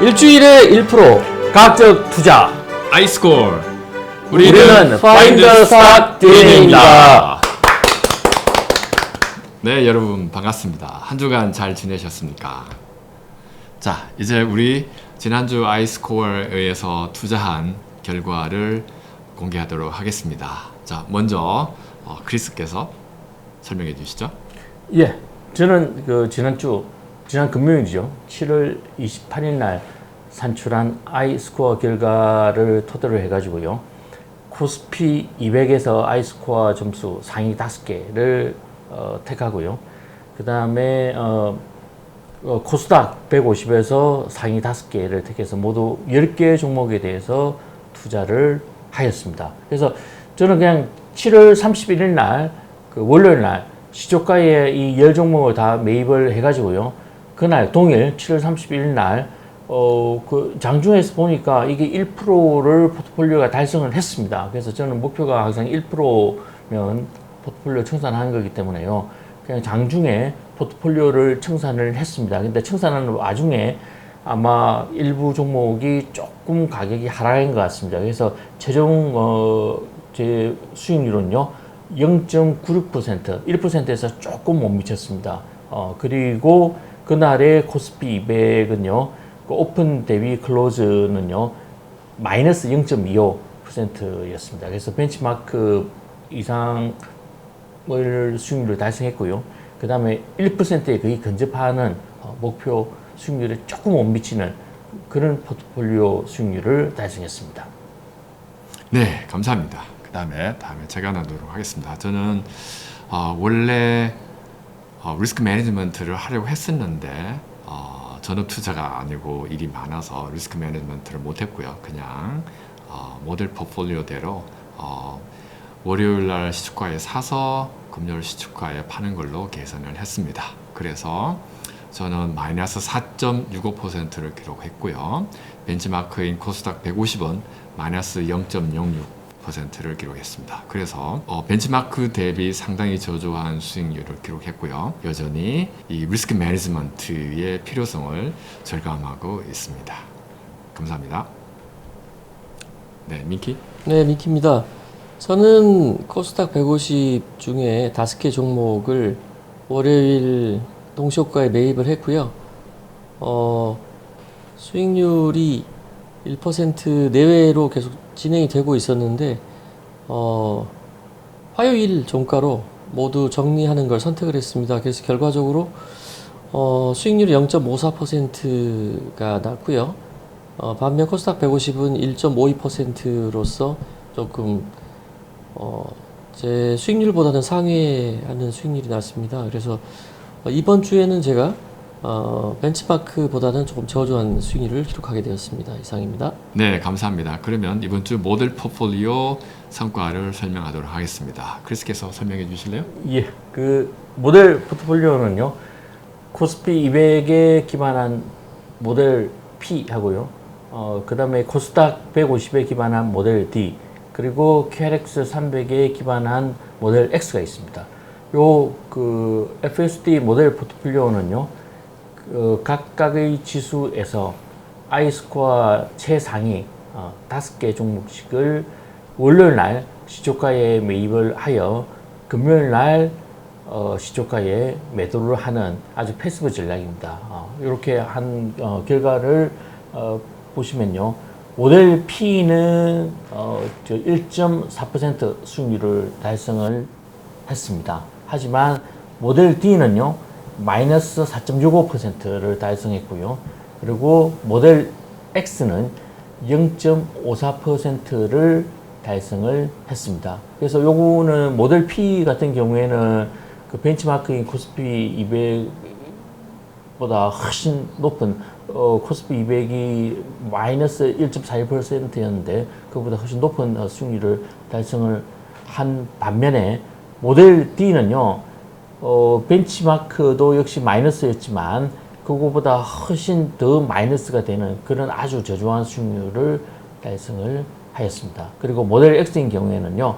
일주일에 1% 가급적 투자. 아이스콜. 우리는 파인더 스탁 DNA입니다. 네, 여러분 반갑습니다. 한 주간 잘 지내셨습니까? 자, 이제 우리 지난주 아이스콜에 의해서 투자한 결과를 공개하도록 하겠습니다. 자, 먼저 크리스께서 설명해 주시죠. 예, 저는 지난 금요일이죠. 7월 28일 날 산출한 아이스코어 결과를 토대로 해가지고요. 코스피 200에서 아이스코어 점수 상위 5개를 택하고요. 그 다음에 코스닥 150에서 상위 5개를 택해서 모두 10개 종목에 대해서 투자를 하였습니다. 그래서 저는 그냥 7월 31일 날, 월요일 날 시초가에 이 10종목을 다 매입을 해가지고요. 그날 동일 7월 31일 날 장중에서 보니까 이게 1%를 포트폴리오가 달성을 했습니다. 그래서 저는 목표가 항상 1%면 포트폴리오 청산하는 거기 때문에요. 그냥 장중에 포트폴리오를 청산을 했습니다. 근데 청산하는 와중에 아마 일부 종목이 조금 가격이 하락한 것 같습니다. 그래서 최종 제 수익률은요 0.96%, 1%에서 조금 못 미쳤습니다. 그리고 그날의 코스피 200은요 오픈 대비 클로즈는요 마이너스 0.25%였습니다. 그래서 벤치마크 이상을 수익률을 달성했고요. 그 다음에 1%에 거의 근접하는 목표 수익률에 조금 못 미치는 그런 포트폴리오 수익률을 달성했습니다. 네, 감사합니다. 다음에 제가 나누도록 하겠습니다. 저는 원래 리스크 매니지먼트를 하려고 했었는데 전업 투자가 아니고 일이 많아서 리스크 매니지먼트를 못했고요. 그냥 모델 포트폴리오대로 월요일 날 시초가에 사서 금요일 시초가에 파는 걸로 계산을 했습니다. 그래서 저는 마이너스 4.65%를 기록했고요. 벤치마크인 코스닥 150은 마이너스 0.06%를 기록했습니다. 그래서 벤치마크 대비 상당히 저조한 수익률을 기록했고요. 여전히 이 리스크 매니지먼트의 필요성을 절감하고 있습니다. 감사합니다. 네, 민키? 네, 미키입니다. 저는 코스닥 150 중에 5개 종목을 월요일 동시효과에 매입을 했고요. 수익률이 1% 내외로 계속 진행이 되고 있었는데 화요일 종가로 모두 정리하는 걸 선택을 했습니다. 그래서 결과적으로 수익률이 0.54%가 났고요. 반면 코스닥 150은 1.52%로서 조금 제 수익률보다는 상회하는 수익률이 났습니다. 그래서 이번 주에는 제가 벤치마크보다는 조금 저조한 수익률을 기록하게 되었습니다. 이상입니다. 네, 감사합니다. 그러면 이번 주 모델 포트폴리오 성과를 설명하도록 하겠습니다. 크리스께서 설명해 주실래요? 예, 그 모델 포트폴리오는요 코스피 200에 기반한 모델 P 하고요. 그 다음에 코스닥 150에 기반한 모델 D, 그리고 QRX 300에 기반한 모델 X가 있습니다. FSD 모델 포트폴리오는요, 각각의 지수에서 아이스코어 최상위 5개 종목씩을 월요일 날 시초가에 매입을 하여 금요일 날 시초가에 매도를 하는 아주 패시브 전략입니다. 이렇게 한 결과를 보시면요. 모델 P는 1.4% 수익률을 달성을 했습니다. 하지만 모델 D는요, 마이너스 4.65%를 달성했고요. 그리고 모델 X는 0.54%를 달성을 했습니다. 그래서 요거는 모델 P 같은 경우에는 그 벤치마크인 코스피 200보다 훨씬 높은 코스피 200이 마이너스 1.41%였는데 그보다 훨씬 높은 수익률을 달성을 한 반면에 모델 D는요 벤치마크도 역시 마이너스였지만 그거보다 훨씬 더 마이너스가 되는 그런 아주 저조한 수익률을 달성을 하였습니다. 그리고 모델 X인 경우에는요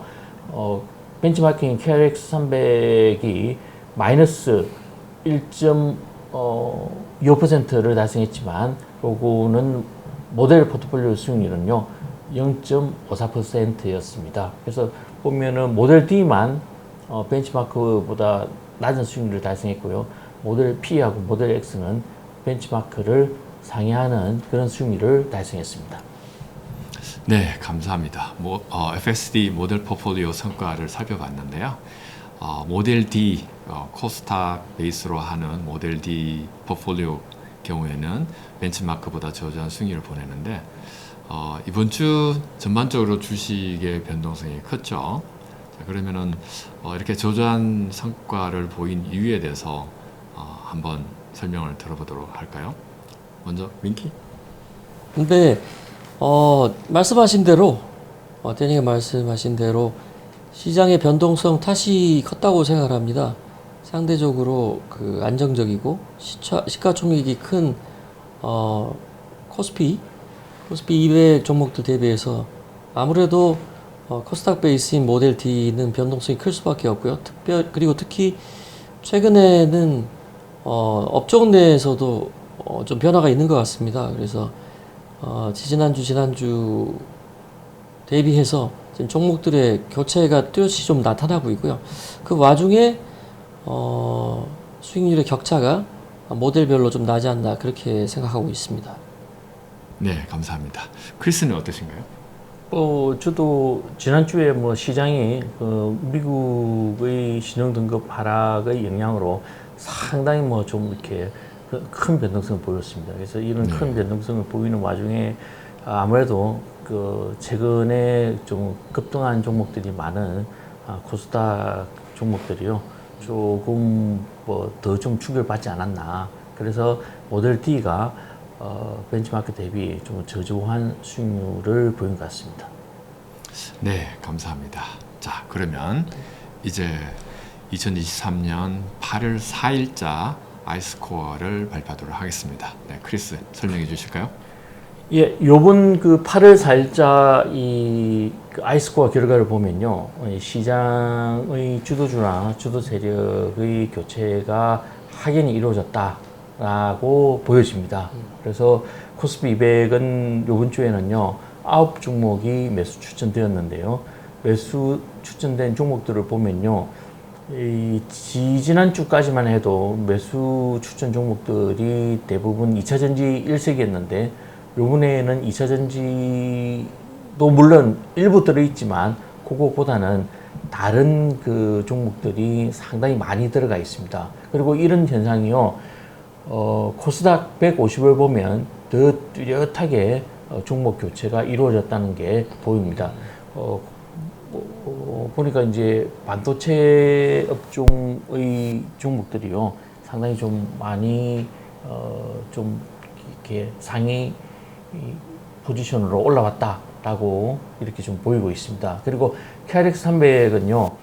벤치마킹 QRX 300이 마이너스 1.25%를 달성했지만 요거는 모델 포트폴리오 수익률은요 0.54%였습니다. 그래서 보면은 모델 D만 벤치마크보다 낮은 수익률을 달성했고요. 모델 P하고 모델 X는 벤치마크를 상회하는 그런 수익률을 달성했습니다. 네, 감사합니다. FSD 모델 포트폴리오 성과를 살펴봤는데요. 모델 D, 코스닥 베이스로 하는 모델 D 포트폴리오 경우에는 벤치마크보다 저조한 수익률을 보내는데 이번 주 전반적으로 주식의 변동성이 컸죠. 자, 그러면은 이렇게 저조한 성과를 보인 이유에 대해서 한번 설명을 들어보도록 할까요? 먼저 민키? 근데 말씀하신 대로 대니가 말씀하신 대로 시장의 변동성 탓이 컸다고 생각을 합니다. 상대적으로 그 안정적이고 시가총액이 큰 코스피 200 종목들 대비해서 아무래도 코스닥 베이스인 모델 D는 변동성이 클 수밖에 없고요. 그리고 특히 최근에는 업종 내에서도 좀 변화가 있는 것 같습니다. 그래서 지난주 대비해서 지금 종목들의 교체가 뚜렷이 좀 나타나고 있고요. 그 와중에 수익률의 격차가 모델별로 좀 나지 않나 그렇게 생각하고 있습니다. 네, 감사합니다. 크리스는 어떠신가요? 저도 지난주에 뭐 시장이 그 미국의 신용등급 하락의 영향으로 상당히 뭐 좀 이렇게 큰 변동성을 보였습니다. 그래서 이런 큰 변동성을 보이는 와중에 아무래도 그 최근에 좀 급등한 종목들이 많은 코스닥 종목들이요. 조금 뭐 더 좀 충격을 받지 않았나. 그래서 모델 D가 벤치마크 대비 좀 저조한 수익률을 보인 것 같습니다. 네, 감사합니다. 자, 그러면 이제 2023년 8월 4일자 아이스코어를 발표하도록 하겠습니다. 네, 크리스 설명해 주실까요? 예, 요번 그 8월 4일자 그 아이스코어 결과를 보면요. 시장의 주도주나 주도 세력의 교체가 확연히 이루어졌다라고 보여집니다. 그래서 코스피 200은 요번 주에는요. 9종목이 매수 추천되었는데요. 매수 추천된 종목들을 보면요. 지난주까지만 해도 매수 추천 종목들이 대부분 2차전지 1색이었는데 요번에는 2차전지도 물론 일부 들어있지만 그거보다는 다른 그 종목들이 상당히 많이 들어가 있습니다. 그리고 이런 현상이요. 코스닥 150을 보면 더 뚜렷하게 종목 교체가 이루어졌다는 게 보입니다. 보니까 이제 반도체 업종의 종목들이요. 상당히 좀 많이 좀 이렇게 상위 포지션으로 올라왔다라고 이렇게 좀 보이고 있습니다. 그리고 KRX 300은요,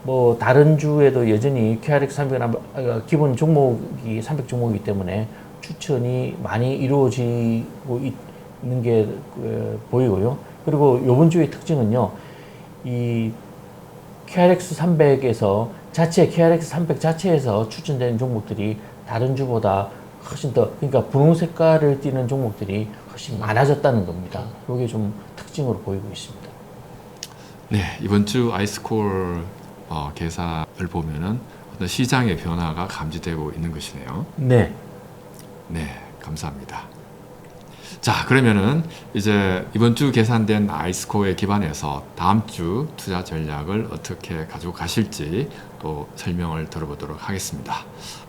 뭐 다른 주에도 여전히 KRX 300은 기본 종목이 300 종목이기 때문에 추천이 많이 이루어지고 있는 게 보이고요. 그리고 이번 주의 특징은요, 이 KRX 300에서 KRX 300 자체에서 추천되는 종목들이 다른 주보다 훨씬 더, 그러니까 분홍 색깔을 띠는 종목들이 훨씬 많아졌다는 겁니다. 이게 좀 특징으로 보이고 있습니다. 네, 이번 주 아이스코어 계산을 보면은 어떤 시장의 변화가 감지되고 있는 것이네요. 네. 네, 감사합니다. 자, 그러면은 이제 이번 주 계산된 아이스코어에 기반해서 다음 주 투자 전략을 어떻게 가지고 가실지 또 설명을 들어보도록 하겠습니다.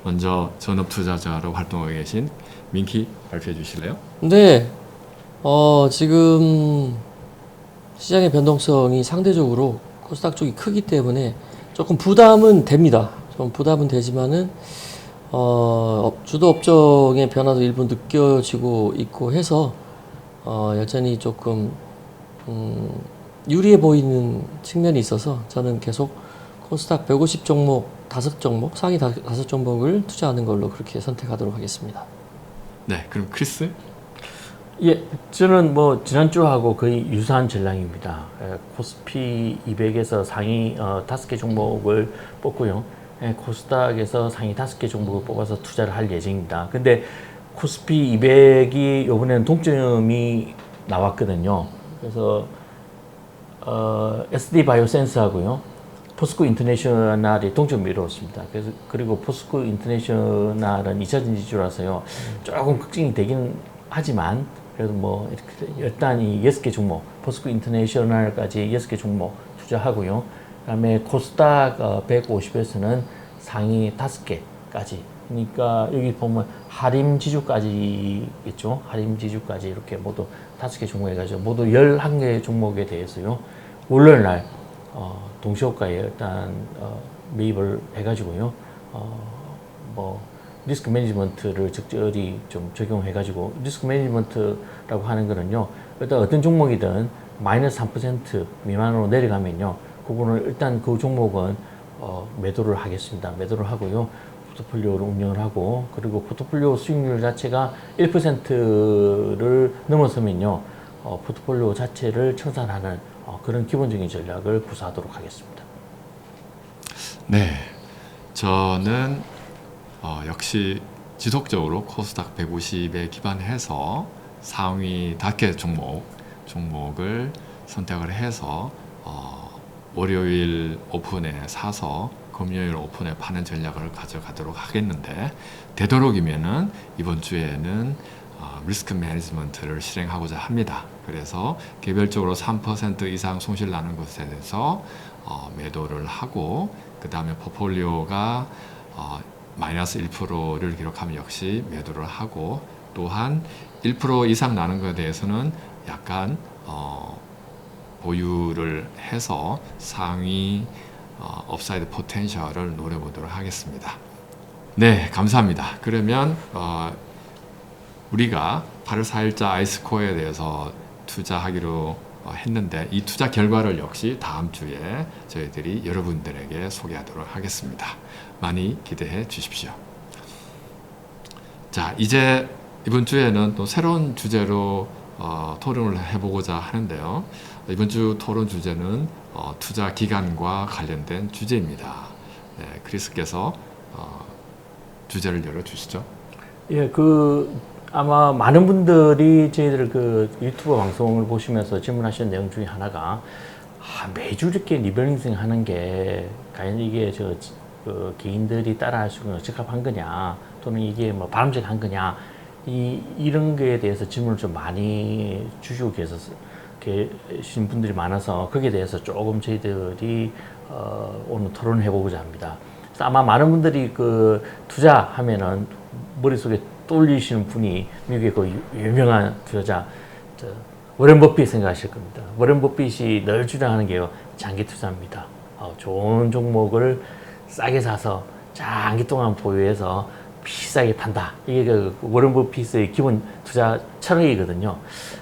먼저 전업 투자자로 활동하고 계신 민키 발표해 주실래요? 네, 지금 시장의 변동성이 상대적으로 코스닥 쪽이 크기 때문에 조금 부담은 됩니다. 좀 부담은 되지만은 주도 업종의 변화도 일부 느껴지고 있고 해서 여전히 조금 유리해 보이는 측면이 있어서 저는 계속 코스닥 150 종목 5종목 상위 5종목을 투자하는 걸로 그렇게 선택하도록 하겠습니다. 네, 그럼 크리스? 예, 저는 뭐 지난주하고 거의 유사한 전략입니다. 코스피 200에서 상위 5개 종목을 뽑고요. 코스닥에서 상위 5개 종목을 뽑아서 투자를 할 예정입니다. 근데 코스피 200이 이번에는 동점이 나왔거든요. 그래서 SD 바이오센스하고요, 포스코 인터내셔널이 동점을 이루었습니다. 그래서 그리고 포스코 인터내셔널은 2차 전지주라서요 조금 걱정이 되긴 하지만 그래도 뭐 이렇게 일단 이 6개 종목, 포스코 인터내셔널까지 6개 종목 투자하고요. 그다음에 코스닥 150에서는 상위 5개까지. 그러니까 여기 보면 하림 지주까지 있죠. 하림 지주까지 이렇게 모두 5개 종목 해가지고 모두 11개 종목에 대해서요 월요일 날 동시호가에 일단 매입을 해가지고요. 뭐 리스크 매니지먼트를 적절히 좀 적용해가지고, 리스크 매니지먼트라고 하는 거는요, 일단 어떤 종목이든 마이너스 3% 미만으로 내려가면요, 그거는 일단 그 종목은 매도를 하겠습니다. 매도를 하고요, 포트폴리오를 운영을 하고, 그리고 포트폴리오 수익률 자체가 1%를 넘어서면요, 포트폴리오 자체를 청산하는 그런 기본적인 전략을 구사하도록 하겠습니다. 네, 저는 역시 지속적으로 코스닥 150에 기반해서 상위 5개 종목을 선택을 해서 월요일 오픈에 사서 금요일 오픈에 파는 전략을 가져가도록 하겠는데, 되도록이면은 이번 주에는 리스크 매니지먼트를 실행하고자 합니다. 그래서 개별적으로 3% 이상 손실 나는 것에 대해서 매도를 하고, 그 다음에 포트폴리오가 마이너스 1%를 기록하면 역시 매도를 하고, 또한 1% 이상 나는 것에 대해서는 약간 보유를 해서 상위 업사이드 포텐셜을 노려보도록 하겠습니다. 네, 감사합니다. 그러면 우리가 8월 4일자 아이스코어에 대해서 투자하기로 했는데, 이 투자 결과를 역시 다음 주에 저희들이 여러분들에게 소개하도록 하겠습니다. 많이 기대해 주십시오. 자, 이제 이번 주에는 또 새로운 주제로 토론을 해보고자 하는데요. 이번 주 토론 주제는 투자 기간과 관련된 주제입니다. 네, 크리스께서 주제를 열어주시죠. 예, 아마 많은 분들이 저희들 유튜브 방송을 보시면서 질문하시는 내용 중에 하나가, 매주 이렇게 리밸런싱 하는 게 과연 이게 개인들이 따라할 수 있는 적합한 거냐, 또는 이게 뭐 바람직한 거냐, 이런 거에 대해서 질문을 좀 많이 주시고 계신 분들이 많아서, 거기에 대해서 조금 저희들이 오늘 토론을 해보고자 합니다. 그래서 아마 많은 분들이 투자하면은 머릿속에 떠올리시는 분이 미국의 유명한 투자자 워렌 버핏 생각하실 겁니다. 워렌 버핏이 늘 주장하는 게 장기 투자입니다. 좋은 종목을 싸게 사서 장기 동안 보유해서 비싸게 판다. 이게 워렌 버핏의 기본 투자 철학이거든요.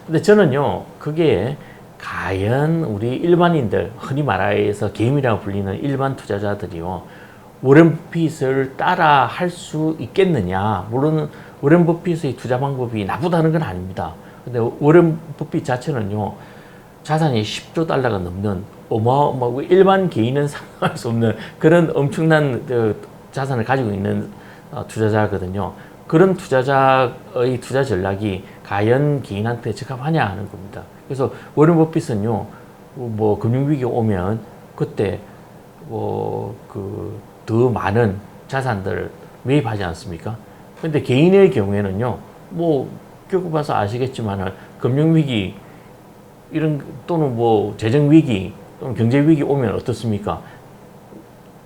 근데 저는요, 그게 과연 우리 일반인들, 흔히 말해서 개미라고 불리는 일반 투자자들이요, 워렌 버핏을 따라 할 수 있겠느냐. 물론 워렌 버핏의 투자 방법이 나쁘다는 건 아닙니다. 근데 워렌 버핏 자체는요, 자산이 10조 달러가 넘는 어마어마하고 일반 개인은 상상할 수 없는 그런 엄청난 자산을 가지고 있는 투자자거든요. 그런 투자자의 투자 전략이 과연 개인한테 적합하냐 하는 겁니다. 그래서 워렌 버핏은요, 뭐 금융위기 오면 그때 더 많은 자산들을 매입하지 않습니까? 근데 개인의 경우에는요, 겪어봐서 아시겠지만, 금융위기, 또는 재정위기, 또는 경제위기 오면 어떻습니까?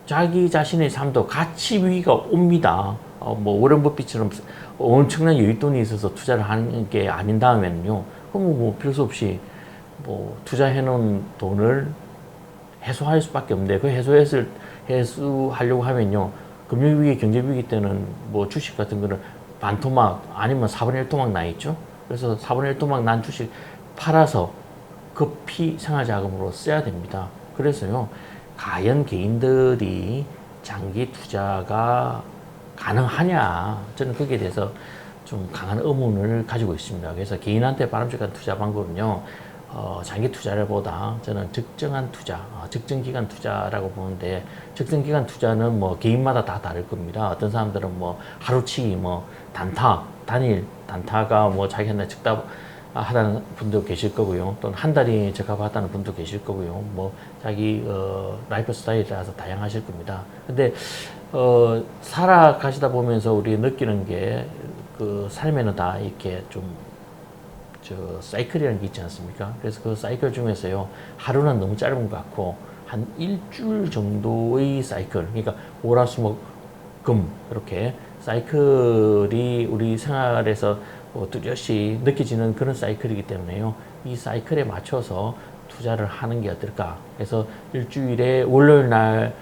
자기 자신의 삶도 같이 위기가 옵니다. 워렌 버핏처럼 엄청난 여윳돈이 있어서 투자를 하는 게 아닌 다음에는요, 그럼 필요 없이 투자해놓은 돈을 해소할 수밖에 없는데, 해소하려고 하면요, 금융위기, 경제위기 때는 주식 같은 거는 반토막 아니면 4분의 1 토막 나 있죠. 그래서 4분의 1 토막 난 주식 팔아서 급히 생활자금으로 써야 됩니다. 그래서요, 과연 개인들이 장기 투자가 가능하냐, 저는 거기에 대해서 좀 강한 의문을 가지고 있습니다. 그래서 개인한테 바람직한 투자 방법은요, 장기 투자보다 저는 적정한 투자, 적정 기간 투자라고 보는데 적정 기간 투자는 뭐 개인마다 다 다를 겁니다. 어떤 사람들은 뭐 하루치기, 뭐 단일 단타가 뭐 자기한테 적다 하다는 분도 계실 거고요. 또는 한 달이 적합하다는 분도 계실 거고요. 뭐 자기 라이프 스타일에 따라서 다양하실 겁니다. 근데 살아가시다 보면서 우리 느끼는 게 그 삶에는 다 이렇게 좀 사이클이라는 게 있지 않습니까? 그래서 그 사이클 중에서요, 하루는 너무 짧은 것 같고, 한 일주일 정도의 사이클, 그러니까 월화수목금, 이렇게 사이클이 우리 생활에서 뚜렷이 느껴지는 그런 사이클이기 때문에요, 이 사이클에 맞춰서 투자를 하는 게 어떨까? 그래서 일주일에 월요일 날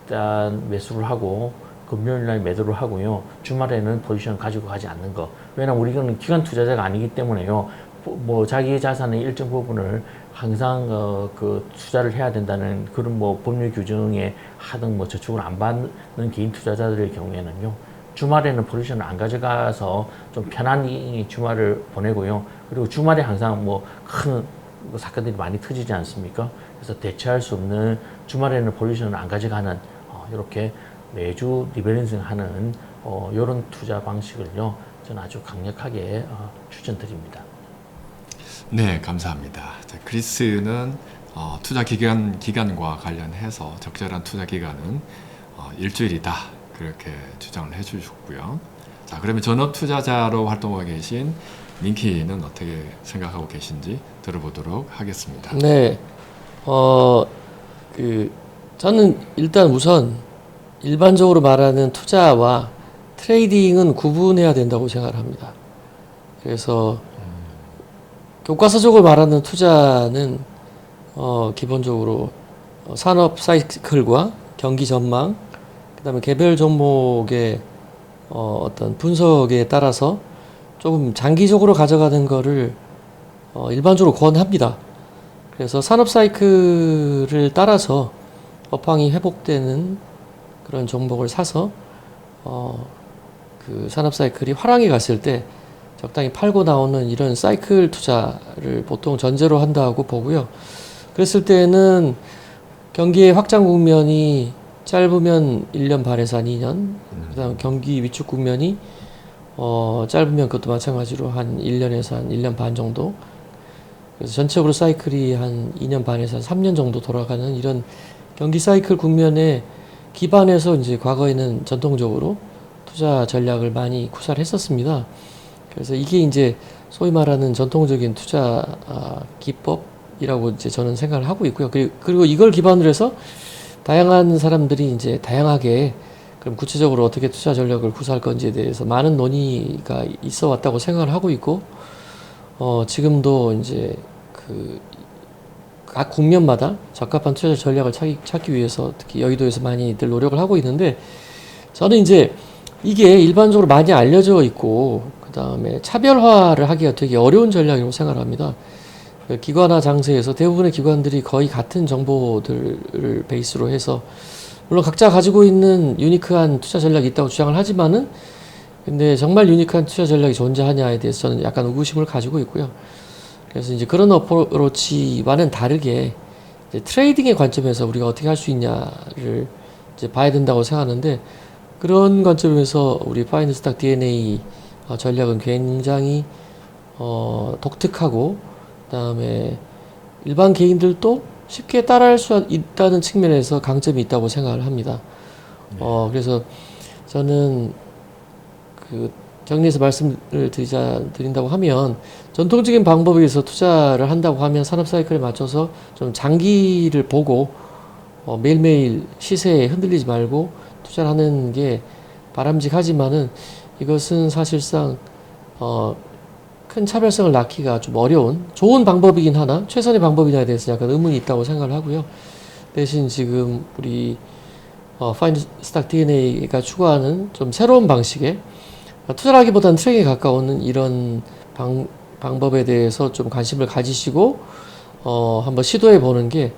일단 매수를 하고, 금요일 날 매도를 하고요, 주말에는 포지션을 가지고 가지 않는 거. 왜냐면 우리는 기관 투자자가 아니기 때문에요, 뭐 자기 자산의 일정 부분을 항상 그 투자를 해야 된다는 그런 뭐 법률 규정에 하등 뭐 저축을 안 받는 개인 투자자들의 경우에는요, 주말에는 포지션을 안 가져가서 좀 편안히 주말을 보내고요. 그리고 주말에 항상 뭐 큰 사건들이 많이 터지지 않습니까? 그래서 대체할 수 없는 주말에는 포지션을 안 가져가는 이렇게 매주 리밸런싱 하는 이런 투자 방식을요, 저는 아주 강력하게 추천드립니다. 네, 감사합니다. 자, 크리스는 투자 기간과 관련해서 적절한 투자 기간은 일주일이다, 그렇게 주장을 해주셨고요. 자, 그러면 전업 투자자로 활동하고 계신 민키는 어떻게 생각하고 계신지 들어보도록 하겠습니다. 네, 저는 일단 우선 일반적으로 말하는 투자와 트레이딩은 구분해야 된다고 생각을 합니다. 그래서 교과서적으로 말하는 투자는 기본적으로 산업 사이클과 경기 전망, 그다음에 개별 종목의 어떤 분석에 따라서 조금 장기적으로 가져가는 거를 일반적으로 권합니다. 그래서 산업 사이클을 따라서 업황이 회복되는 그런 종목을 사서 그 산업 사이클이 화랑이 갔을 때 적당히 팔고 나오는 이런 사이클 투자를 보통 전제로 한다고 보고요. 그랬을 때는 경기의 확장 국면이 짧으면 1년 반에서 한 2년, 그다음 경기 위축 국면이 짧으면 그것도 마찬가지로 한 1년에서 한 1년 반 정도. 그래서 전체적으로 사이클이 한 2년 반에서 한 3년 정도 돌아가는 이런 경기 사이클 국면에 기반해서 이제 과거에는 전통적으로 투자 전략을 많이 구사를 했었습니다. 그래서 이게 이제 소위 말하는 전통적인 투자 기법이라고 이제 저는 생각을 하고 있고요. 그리고 이걸 기반으로 해서 다양한 사람들이 이제 다양하게 그럼 구체적으로 어떻게 투자 전략을 구사할 건지에 대해서 많은 논의가 있어 왔다고 생각을 하고 있고, 지금도 이제 각 국면마다 적합한 투자 전략을 찾기 위해서 특히 여의도에서 많이들 노력을 하고 있는데, 저는 이제 이게 일반적으로 많이 알려져 있고 그 다음에 차별화를 하기가 되게 어려운 전략이라고 생각을 합니다. 기관화 장세에서 대부분의 기관들이 거의 같은 정보들을 베이스로 해서 물론 각자 가지고 있는 유니크한 투자 전략이 있다고 주장을 하지만은, 근데 정말 유니크한 투자 전략이 존재하냐에 대해서 저는 약간 의구심을 가지고 있고요. 그래서 이제 그런 어프로치와는 다르게 이제 트레이딩의 관점에서 우리가 어떻게 할 수 있냐를 이제 봐야 된다고 생각하는데, 그런 관점에서 우리 파인드스탁 DNA 전략은 굉장히 독특하고, 그다음에 일반 개인들도 쉽게 따라할 수 있다는 측면에서 강점이 있다고 생각을 합니다. 그래서 저는 정리해서 말씀을 드린다고 하면, 전통적인 방법에 의해서 투자를 한다고 하면 산업 사이클에 맞춰서 좀 장기를 보고 매일매일 시세에 흔들리지 말고 투자를 하는 게 바람직하지만은, 이것은 사실상 큰 차별성을 낳기가 좀 어려운 좋은 방법이긴 하나 최선의 방법이냐에 대해서 약간 의문이 있다고 생각을 하고요. 대신 지금 우리 파인드 스탁 DNA가 추구하는 좀 새로운 방식의 투자라기보다는 트랙에 가까운 이런 방법에 대해서 좀 관심을 가지시고 한번 시도해 보는 게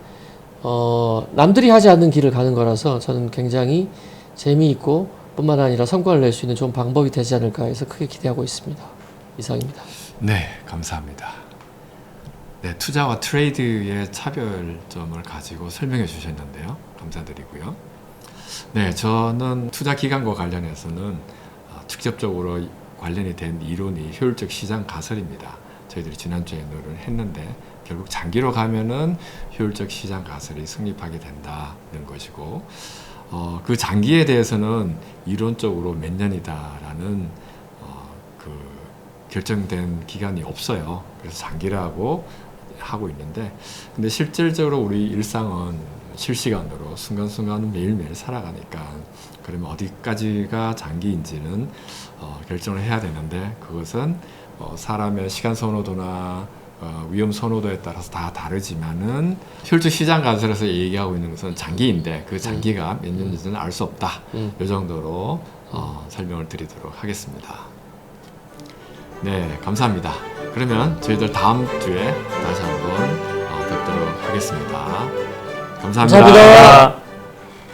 남들이 하지 않는 길을 가는 거라서 저는 굉장히 재미있고 뿐만 아니라 성과를 낼 수 있는 좋은 방법이 되지 않을까 해서 크게 기대하고 있습니다. 이상입니다. 네, 감사합니다. 네, 투자와 트레이드의 차별점을 가지고 설명해 주셨는데요. 감사드리고요. 네, 저는 투자 기간과 관련해서는 직접적으로 관련이 된 이론이 효율적 시장 가설입니다. 저희들이 지난주에 논의를 했는데 결국 장기로 가면은 효율적 시장 가설이 성립하게 된다는 것이고 그 장기에 대해서는 이론적으로 몇 년이다라는 그 결정된 기간이 없어요. 그래서 장기라고 하고 있는데 근데 실질적으로 우리 일상은 실시간으로 순간순간 매일매일 살아가니까 그러면 어디까지가 장기인지는 결정을 해야 되는데 그것은 사람의 시간 선호도나 위험 선호도에 따라서 다 다르지만은 효율적 시장 가설에서 얘기하고 있는 것은 장기인데 그 장기가 몇 년인지는 알 수 없다. 이 정도로 설명을 드리도록 하겠습니다. 네, 감사합니다. 그러면 저희들 다음 주에 다시 한번 뵙도록 하겠습니다. 감사합니다. 감사합니다.